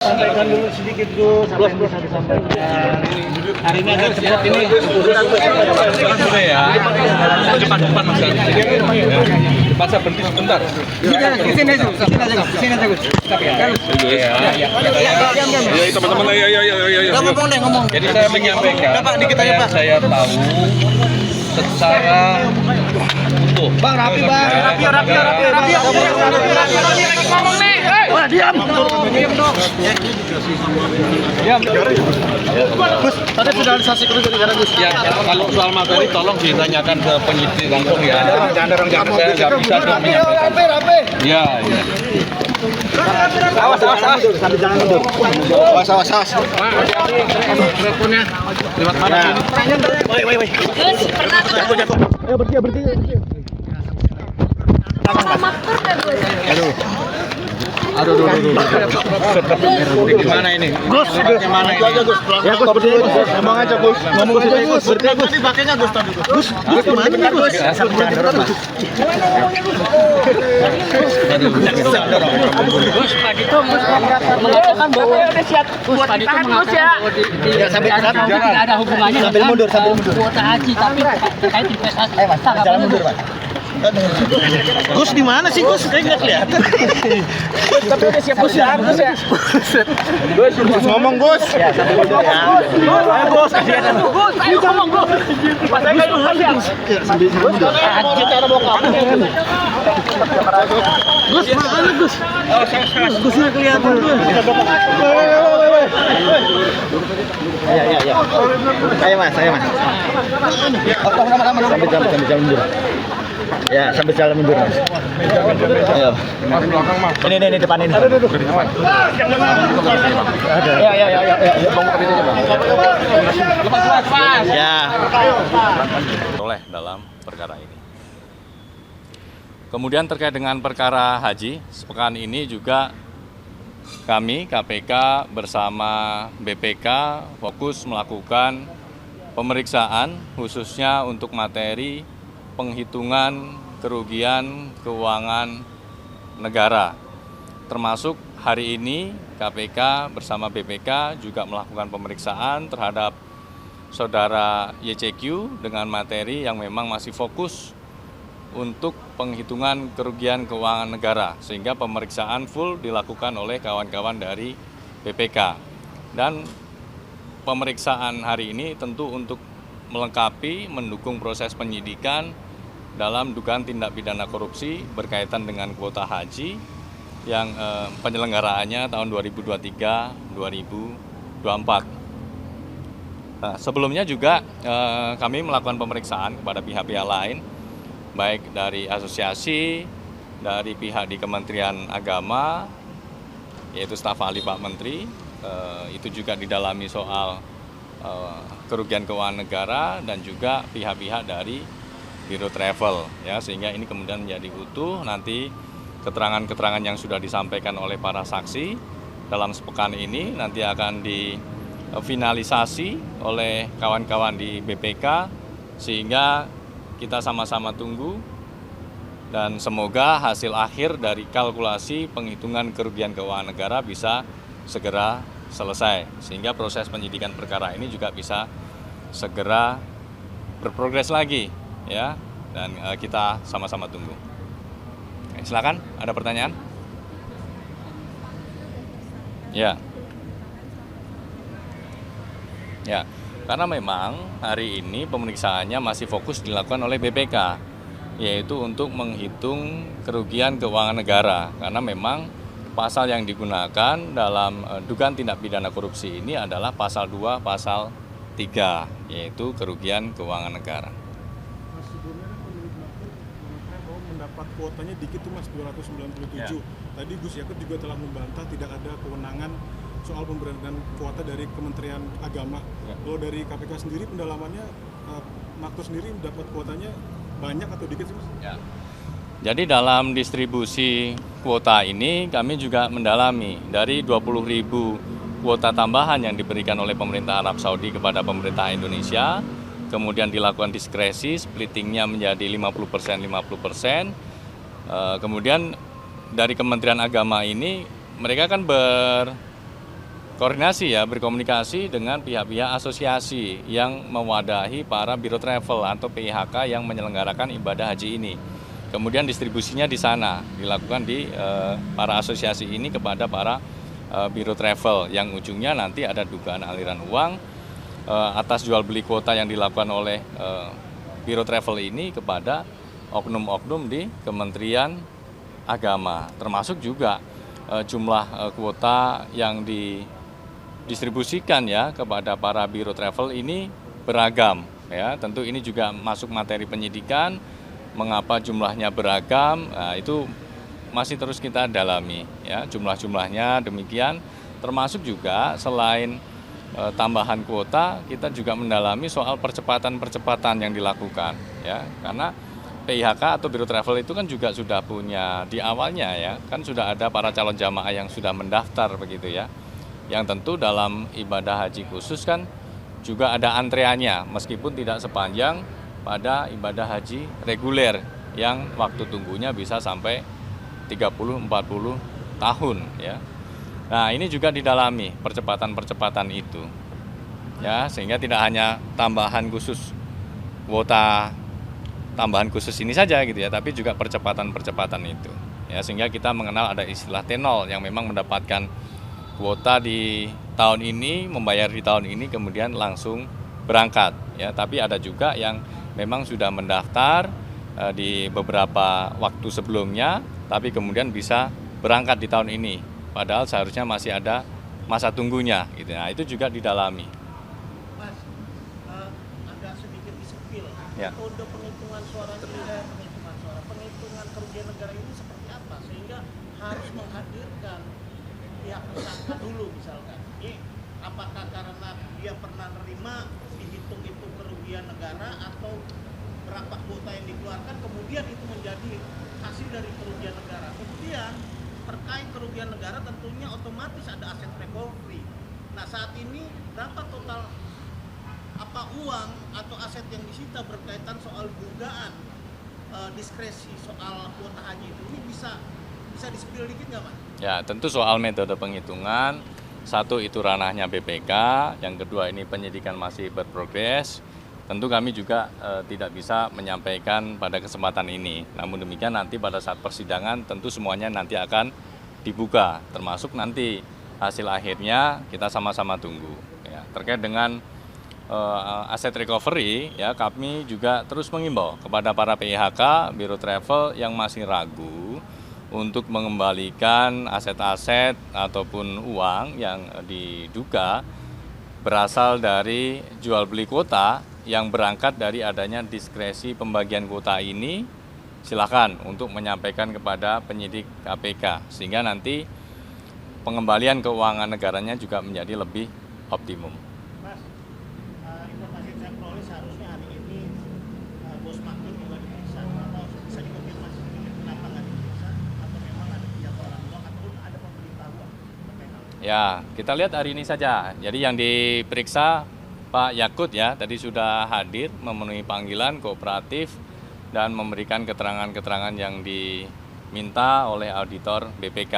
Sampaikan dulu sedikit Gus, apa yang bisa disampaikan. Hari ini ada cepat ini. Ya, depan Mas. Depan saya berhenti sebentar. Sini aja Gus. Ya, teman-teman, ya. Ngomong. Jadi saya menyampaikan, saya tahu secara utuh. Bang, rapi. Ngomong nih. Wah, diam dong. Diam. Gus, tadi finalisasi dulu dari negara Gus. Ya, kalau soal materi tolong ditanyakan ke penyidik langsung ya. Saya nggak bisa menyampaikan. Rapi. Ya. Awas. Sambil jangan mundur. Awas. Teleponnya lewat mana ini? Woi. Jatuh. Ayo berhenti. Sama kur ya Gus? Aduh. Gimana ini? Gus. Gimana ini? Ya Gus, berdiri Gus. Ngomong aja Gus. Berdiri Gus. Tadi pakainya Gus tadi Gus. Gus, gimana nih Gus? Jangan dorong Mas. Gus, Pak Dito mengatakan bahwa udah siap buat ditahan Gus ya. Sambil Tidak ada hubungannya sambil mundur. kuota haji, tapi terkait investasi. Jalan mundur, Pak. Gus di mana sih Gus? Kayak nggak kelihatan. Tapi udah siap Gus ya. Gus ngomong Gus. Ya, sambil mundur ya. Ayo Gus, kasihan. Gus, ayo ngomong Gus. Pas saya Gus ya. Sambil mundur. Haji cara mau kamu. Gus, mana Gus? Gus nggak kelihatan Gus. Ya. Ayo Mas. Sambil jalan mundur. Ya, sambil jalan mundur Mas. Ayo. Mas belakang Mas. Ini depan ini. Ada. Ya. Lepas. Ya. Oleh dalam perkara ini. Kemudian terkait dengan perkara haji, sepekan ini juga kami KPK bersama BPK fokus melakukan pemeriksaan khususnya untuk materi penghitungan kerugian keuangan negara. Termasuk hari ini KPK bersama BPK juga melakukan pemeriksaan terhadap saudara YCQ dengan materi yang memang masih fokus untuk penghitungan kerugian keuangan negara, sehingga pemeriksaan full dilakukan oleh kawan-kawan dari BPK. Dan pemeriksaan hari ini tentu untuk melengkapi, mendukung proses penyidikan dalam dugaan tindak pidana korupsi berkaitan dengan kuota haji yang penyelenggaraannya tahun 2023-2024. Nah, sebelumnya juga kami melakukan pemeriksaan kepada pihak-pihak lain, baik dari asosiasi, dari pihak di Kementerian Agama, yaitu staf ahli Pak Menteri, itu juga didalami soal kerugian keuangan negara dan juga pihak-pihak dari Biro Travel, ya, sehingga ini kemudian menjadi utuh. Nanti keterangan-keterangan yang sudah disampaikan oleh para saksi dalam sepekan ini nanti akan difinalisasi oleh kawan-kawan di BPK, sehingga kita sama-sama tunggu dan semoga hasil akhir dari kalkulasi penghitungan kerugian keuangan negara bisa segera selesai, sehingga proses penyidikan perkara ini juga bisa segera berprogres lagi, ya, dan kita sama-sama tunggu. Silakan, ada pertanyaan? Ya. Karena memang hari ini pemeriksaannya masih fokus dilakukan oleh BPK, yaitu untuk menghitung kerugian keuangan negara. Karena memang pasal yang digunakan dalam dugaan tindak pidana korupsi ini adalah pasal 2, pasal 3, yaitu kerugian keuangan negara. Mas, sebelumnya kan pemilik Makmur mengatakan bahwa mendapat kuotanya dikit tuh Mas, 297. Ya. Tadi Gus Yakut juga telah membantah tidak ada kewenangan soal pemberian kuota dari Kementerian Agama. Ya. Kalau dari KPK sendiri pendalamannya, Makmur sendiri mendapat kuotanya banyak atau dikit sih Mas? Ya. Jadi dalam distribusi kuota ini kami juga mendalami dari 20.000 kuota tambahan yang diberikan oleh pemerintah Arab Saudi kepada pemerintah Indonesia, kemudian dilakukan diskresi, splittingnya menjadi 50%, 50%. Kemudian dari Kementerian Agama ini mereka kan koordinasi ya, berkomunikasi dengan pihak-pihak asosiasi yang mewadahi para biro travel atau PIHK yang menyelenggarakan ibadah haji ini. Kemudian distribusinya di sana, dilakukan di para asosiasi ini kepada para biro travel yang ujungnya nanti ada dugaan aliran uang atas jual beli kuota yang dilakukan oleh biro travel ini kepada oknum-oknum di Kementerian Agama, termasuk juga jumlah kuota yang didistribusikan ya kepada para biro travel ini beragam ya. Tentu ini juga masuk materi penyidikan, mengapa jumlahnya beragam, nah, itu masih terus kita dalami ya, jumlah-jumlahnya demikian, termasuk juga selain tambahan kuota, kita juga mendalami soal percepatan-percepatan yang dilakukan ya, karena PIHK atau Biro Travel itu kan juga sudah punya di awalnya ya, kan sudah ada para calon jamaah yang sudah mendaftar begitu ya, yang tentu dalam ibadah haji khusus kan juga ada antreannya, meskipun tidak sepanjang pada ibadah haji reguler yang waktu tunggunya bisa sampai 30-40 tahun ya. Nah, ini juga didalami percepatan-percepatan itu ya, sehingga tidak hanya tambahan khusus kuota tambahan khusus ini saja gitu ya, tapi juga percepatan-percepatan itu ya, sehingga kita mengenal ada istilah T0 yang memang mendapatkan kuota di tahun ini, membayar di tahun ini, kemudian langsung berangkat ya. Tapi ada juga yang memang sudah mendaftar di beberapa waktu sebelumnya, tapi kemudian bisa berangkat di tahun ini, padahal seharusnya masih ada masa tunggunya gitu. Nah, itu juga didalami. Mas, agak sedikit disepil. Ya. Metode penghitungan suara penghitungan kerugian negara ini seperti apa sehingga harus menghadirkan pihak tersangka dulu misalkan. Ini apakah karena dia pernah nerima dihitung itu kerugian negara atau berapa kuota yang dikeluarkan kemudian itu menjadi hasil dari kerugian negara. Kemudian terkait kerugian negara tentunya otomatis ada aset recovery. Nah, saat ini berapa total uang atau aset yang disita berkaitan soal dugaan diskresi soal kuota haji itu, ini bisa di-spill dikit nggak, Mas? Ya, tentu soal metode penghitungan, satu itu ranahnya BPK, yang kedua ini penyidikan masih berprogres. Tentu kami juga tidak bisa menyampaikan pada kesempatan ini. Namun demikian nanti pada saat persidangan tentu semuanya nanti akan dibuka, termasuk nanti hasil akhirnya kita sama-sama tunggu. Ya, terkait dengan aset recovery, ya kami juga terus mengimbau kepada para PIHK, Biro Travel yang masih ragu untuk mengembalikan aset-aset ataupun uang yang diduga berasal dari jual beli kuota yang berangkat dari adanya diskresi pembagian kuota ini, silakan untuk menyampaikan kepada penyidik KPK sehingga nanti pengembalian keuangan negaranya juga menjadi lebih optimum. Mas, informasi saya peroleh seharusnya hari ini Bos Makmur juga diperiksa, atau bisa dikonfirmasi kenapa nggak diperiksa, atau memang ada penjatualan uang atau ada pemberitahuan terkait hal ini? Ya, kita lihat hari ini saja. Jadi yang diperiksa Pak Yakut ya, tadi sudah hadir memenuhi panggilan kooperatif dan memberikan keterangan-keterangan yang diminta oleh auditor BPK.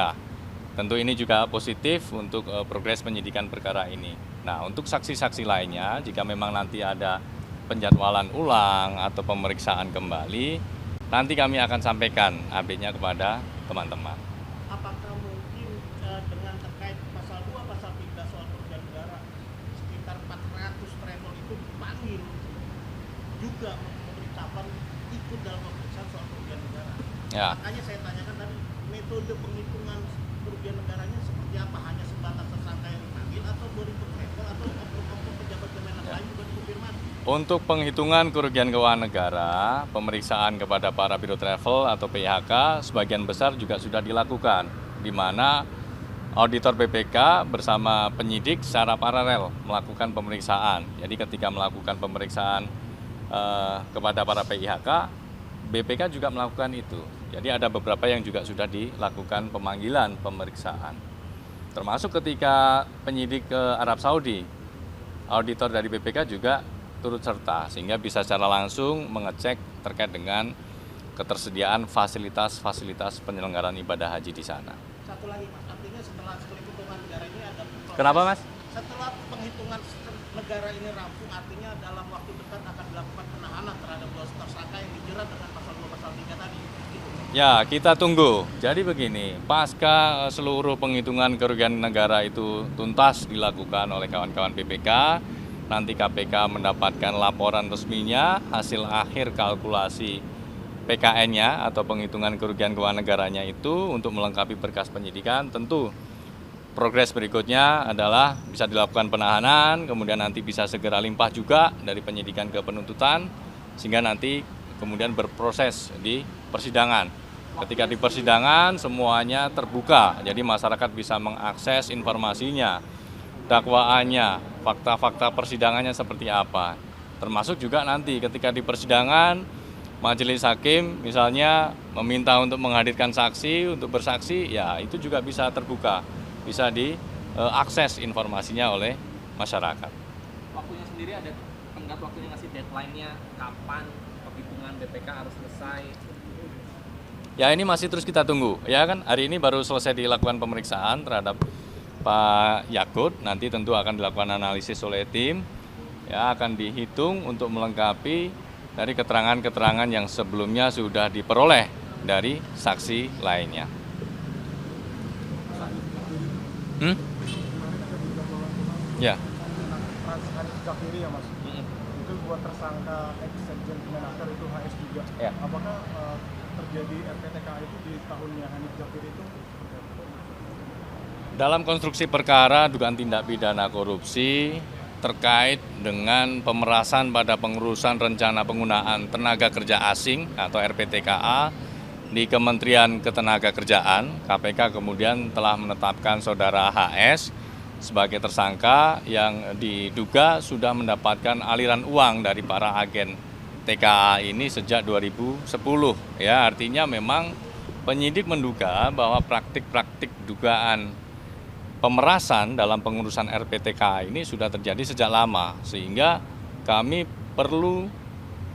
Tentu ini juga positif untuk progres penyidikan perkara ini. Nah, untuk saksi-saksi lainnya, jika memang nanti ada penjadwalan ulang atau pemeriksaan kembali, nanti kami akan sampaikan update-nya kepada teman-teman. Apakah mungkin dengan terkait pasal 2, pasal 3 soal kerugian negara, sekitar 400 travel itu dipanggil juga memberitakan ikut dalam pemeriksaan soal kerugian negara. Ya. Makanya saya tanyakan tadi, metode penghitungan kerugian negaranya seperti apa? Hanya sebatas tersangka yang dipanggil atau 2000 travel atau oknum-oknum pejabat Kemenak lain juga dikonfirmasi? Untuk penghitungan kerugian keuangan negara, pemeriksaan kepada para biro travel atau PIHK sebagian besar juga sudah dilakukan, di mana auditor BPK bersama penyidik secara paralel melakukan pemeriksaan. Jadi ketika melakukan pemeriksaan kepada para PIHK, BPK juga melakukan itu. Jadi ada beberapa yang juga sudah dilakukan pemanggilan pemeriksaan. Termasuk ketika penyidik ke Arab Saudi, auditor dari BPK juga turut serta, sehingga bisa secara langsung mengecek terkait dengan ketersediaan fasilitas-fasilitas penyelenggaraan ibadah haji di sana. Satu lagi Mas, artinya setelah hitungan negara ini ada Kenapa, Mas? Setelah penghitungan negara ini rampung, artinya dalam waktu dekat akan dilakukan penahanan terhadap 2 tersangka yang dijerat dengan pasal 2 pasal 3 tadi. Gitu. Ya, kita tunggu. Jadi begini, pasca seluruh penghitungan kerugian negara itu tuntas dilakukan oleh kawan-kawan BPK, nanti KPK mendapatkan laporan resminya, hasil akhir kalkulasi PKN-nya atau penghitungan kerugian keuangan negaranya itu untuk melengkapi berkas penyidikan. Tentu progres berikutnya adalah bisa dilakukan penahanan, kemudian nanti bisa segera limpah juga dari penyidikan ke penuntutan, sehingga nanti kemudian berproses di persidangan. Ketika di persidangan semuanya terbuka, jadi masyarakat bisa mengakses informasinya, dakwaannya, fakta-fakta persidangannya seperti apa. Termasuk juga nanti ketika di persidangan, majelis hakim misalnya meminta untuk menghadirkan saksi, untuk bersaksi, ya itu juga bisa terbuka, bisa diakses informasinya oleh masyarakat. Waktunya sendiri ada tenggat waktunya, ngasih deadline-nya kapan penghitungan BPK harus selesai? Ya ini masih terus kita tunggu, ya kan hari ini baru selesai dilakukan pemeriksaan terhadap Pak Yakut, nanti tentu akan dilakukan analisis oleh tim, ya akan dihitung untuk melengkapi dari keterangan-keterangan yang sebelumnya sudah diperoleh dari saksi lainnya. Ya. Hanif Zakiri ya Mas, itu buat tersangka ex-sekjen Kemenaker itu HS juga. Ya. Apakah terjadi RPTKA itu di tahunnya Hanif Zakiri itu? Dalam konstruksi perkara dugaan tindak pidana korupsi terkait dengan pemerasan pada pengurusan rencana penggunaan tenaga kerja asing atau RPTKA di Kementerian Ketenagakerjaan, KPK kemudian telah menetapkan saudara HS sebagai tersangka yang diduga sudah mendapatkan aliran uang dari para agen TKA ini sejak 2010. Ya, artinya memang penyidik menduga bahwa praktik-praktik dugaan pemerasan dalam pengurusan RPTKA ini sudah terjadi sejak lama, sehingga kami perlu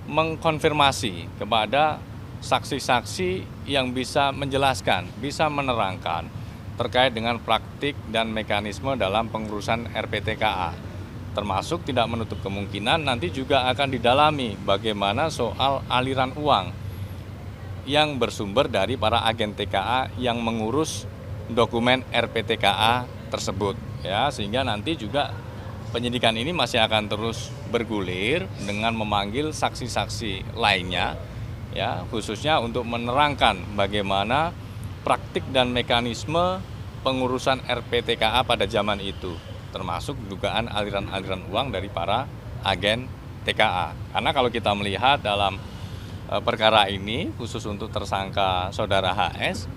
mengkonfirmasi kepada saksi-saksi yang bisa menjelaskan, bisa menerangkan terkait dengan praktik dan mekanisme dalam pengurusan RPTKA. Termasuk tidak menutup kemungkinan nanti juga akan didalami bagaimana soal aliran uang yang bersumber dari para agen TKA yang mengurus dokumen RPTKA tersebut, ya, sehingga nanti juga penyidikan ini masih akan terus bergulir dengan memanggil saksi-saksi lainnya, ya, khususnya untuk menerangkan bagaimana praktik dan mekanisme pengurusan RPTKA pada zaman itu, termasuk dugaan aliran-aliran uang dari para agen TKA. Karena kalau kita melihat dalam perkara ini, khusus untuk tersangka saudara HS,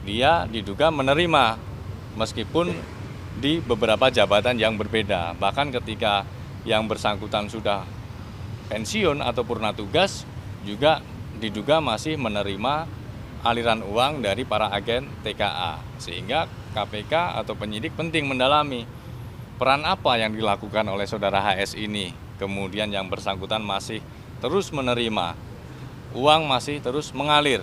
dia diduga menerima meskipun di beberapa jabatan yang berbeda. Bahkan ketika yang bersangkutan sudah pensiun atau purna tugas, juga diduga masih menerima aliran uang dari para agen TKA. Sehingga KPK atau penyidik penting mendalami peran apa yang dilakukan oleh saudara HS ini. Kemudian yang bersangkutan masih terus menerima, uang masih terus mengalir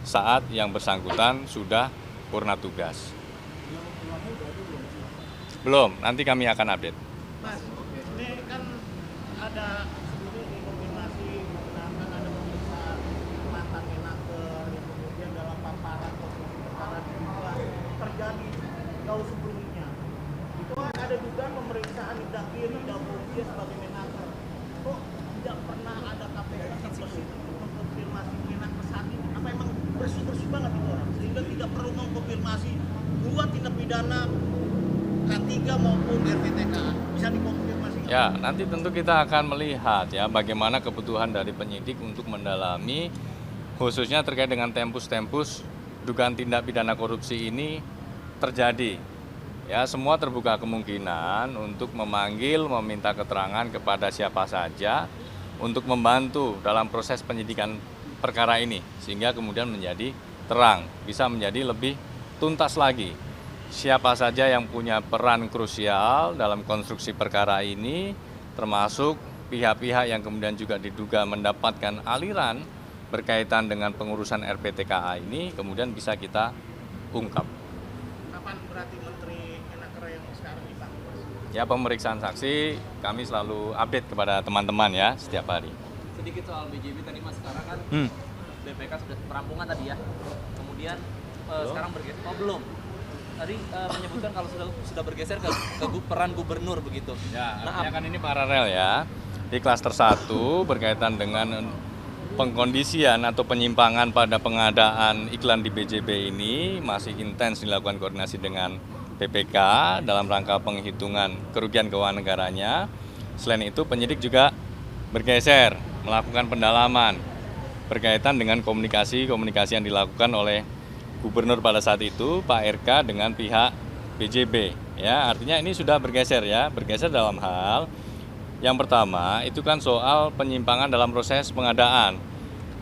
saat yang bersangkutan sudah purna tugas. Belum, nanti kami akan update. Mas, ini kan ada sebelumnya dikonfirmasi menggunakan ada pemeriksaan mantan Menaker yang kemudian dalam paparan konstruksi perkara diduga terjadi jauh sebelumnya. Itu kan ada dugaan pemeriksaan Nida Kiri dan dia sebagai Menaker. Kok tidak pernah ada KPK terbesit untuk mengkonfirmasi Menaker saat ini? Apa emang bersih-bersih banget itu orang? Sehingga tidak perlu mengkonfirmasi dua tindak pidana K3 maupun RPTKA, bisa dikonfirmasi? Ya, nanti tentu kita akan melihat ya bagaimana kebutuhan dari penyidik untuk mendalami khususnya terkait dengan tempus-tempus dugaan tindak pidana korupsi ini terjadi. Ya, semua terbuka kemungkinan untuk memanggil, meminta keterangan kepada siapa saja untuk membantu dalam proses penyidikan perkara ini sehingga kemudian menjadi terang, bisa menjadi lebih tuntas lagi. Siapa saja yang punya peran krusial dalam konstruksi perkara ini, termasuk pihak-pihak yang kemudian juga diduga mendapatkan aliran berkaitan dengan pengurusan RPTKA ini, kemudian bisa kita ungkap. Kapan berarti Menteri Menaker yang sekarang dipanggil? Ya, pemeriksaan saksi kami selalu update kepada teman-teman ya setiap hari. Sedikit soal BJB tadi Mas, sekarang kan BPK sudah perampungan tadi ya. Kemudian sekarang bergeser. Oh belum. Tadi menyebutkan kalau sudah bergeser ke peran gubernur begitu. Ya, Nah, artinya kan ini paralel ya. Di klaster 1 berkaitan dengan pengkondisian atau penyimpangan pada pengadaan iklan di BJB ini masih intens dilakukan koordinasi dengan BPK dalam rangka penghitungan kerugian keuangan negaranya. Selain itu penyidik juga bergeser melakukan pendalaman berkaitan dengan komunikasi yang dilakukan oleh gubernur pada saat itu Pak RK dengan pihak BJB ya. Artinya ini sudah bergeser ya, bergeser dalam hal yang pertama itu kan soal penyimpangan dalam proses pengadaan,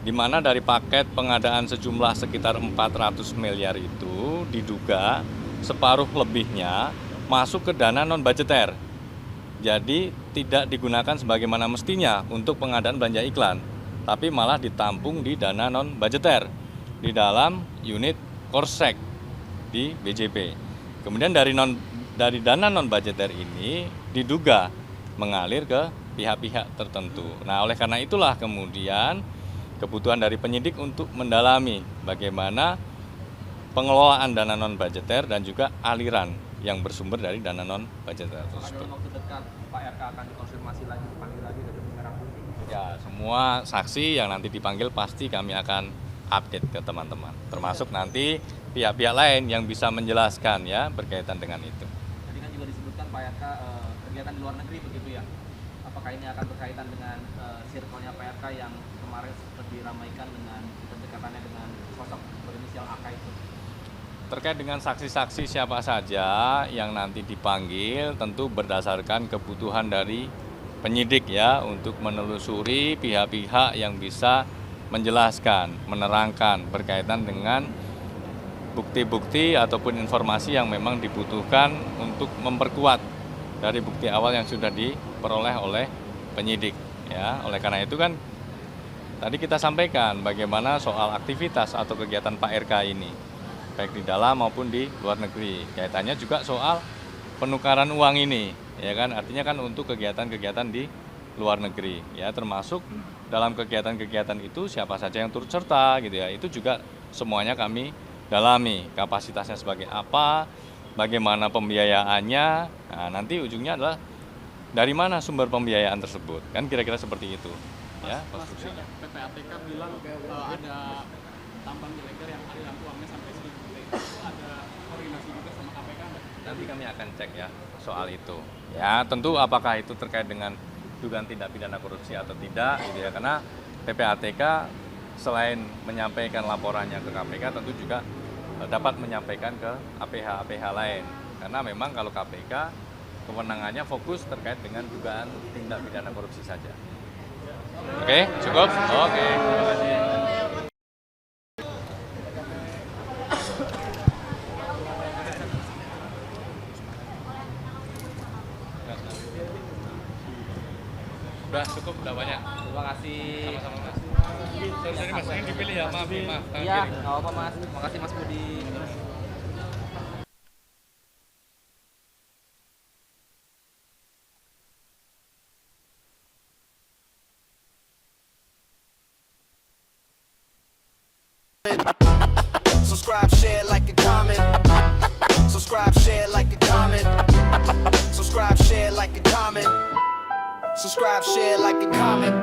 di mana dari paket pengadaan sejumlah sekitar 400 miliar itu diduga separuh lebihnya masuk ke dana non-budgeter. Jadi tidak digunakan sebagaimana mestinya untuk pengadaan belanja iklan, tapi malah ditampung di dana non-budgeter di dalam unit Korsek di BJB. Kemudian dari dana non-budgeter ini diduga mengalir ke pihak-pihak tertentu. Nah, oleh karena itulah kemudian kebutuhan dari penyidik untuk mendalami bagaimana pengelolaan dana non-budgeter dan juga aliran yang bersumber dari dana non-budgeter tersebut. dalam waktu dekat Pak RK akan dikonfirmasi lagi, dipanggil lagi ke Gedung Merah Putih. Ya, semua saksi yang nanti dipanggil pasti kami akan update ke teman-teman. Termasuk nanti pihak-pihak lain yang bisa menjelaskan ya berkaitan dengan itu. Tadi kan juga disebutkan Pak RK kegiatan di luar negeri begitu ya. Apakah ini akan berkaitan dengan circle-nya Pak RK yang kemarin sempat diramaikan dengan kedekatannya dengan sosok berinisial AK itu? Terkait dengan saksi-saksi siapa saja yang nanti dipanggil tentu berdasarkan kebutuhan dari penyidik ya untuk menelusuri pihak-pihak yang bisa menjelaskan, menerangkan berkaitan dengan bukti-bukti ataupun informasi yang memang dibutuhkan untuk memperkuat dari bukti awal yang sudah diperoleh oleh penyidik ya. Oleh karena itu kan tadi kita sampaikan bagaimana soal aktivitas atau kegiatan Pak RK ini baik di dalam maupun di luar negeri. Kaitannya juga soal penukaran uang ini, ya kan? Artinya kan untuk kegiatan-kegiatan di luar negeri, ya termasuk dalam kegiatan-kegiatan itu siapa saja yang turut serta, gitu ya. Itu juga semuanya kami dalami, kapasitasnya sebagai apa, bagaimana pembiayaannya. Nah, nanti ujungnya adalah dari mana sumber pembiayaan tersebut, kan kira-kira seperti itu, ya konstruksinya. PPATK bilang ada tambang ilegal yang aliran uangnya sampai 1.000 T. Ada koordinasi juga sama KPK nggak? Nanti kami akan cek ya soal itu. Ya tentu apakah itu terkait dengan dugaan tindak pidana korupsi atau tidak, gitu ya. Karena PPATK selain menyampaikan laporannya ke KPK, tentu juga dapat menyampaikan ke APH lain. Karena memang kalau KPK kewenangannya fokus terkait dengan dugaan tindak pidana korupsi saja. Oke, cukup? Oke, terima kasih. Udah cukup, udah banyak. Terima kasih. Sama-sama Mas. Sorry Mas, ini dipilih ya, maaf. Iya, nggak apa-apa Mas. Makasih Mas Budi. Subscribe, share, like, and comment. Subscribe, share, like, and comment. Subscribe, share, like, and comment. Subscribe, share, like, and comment.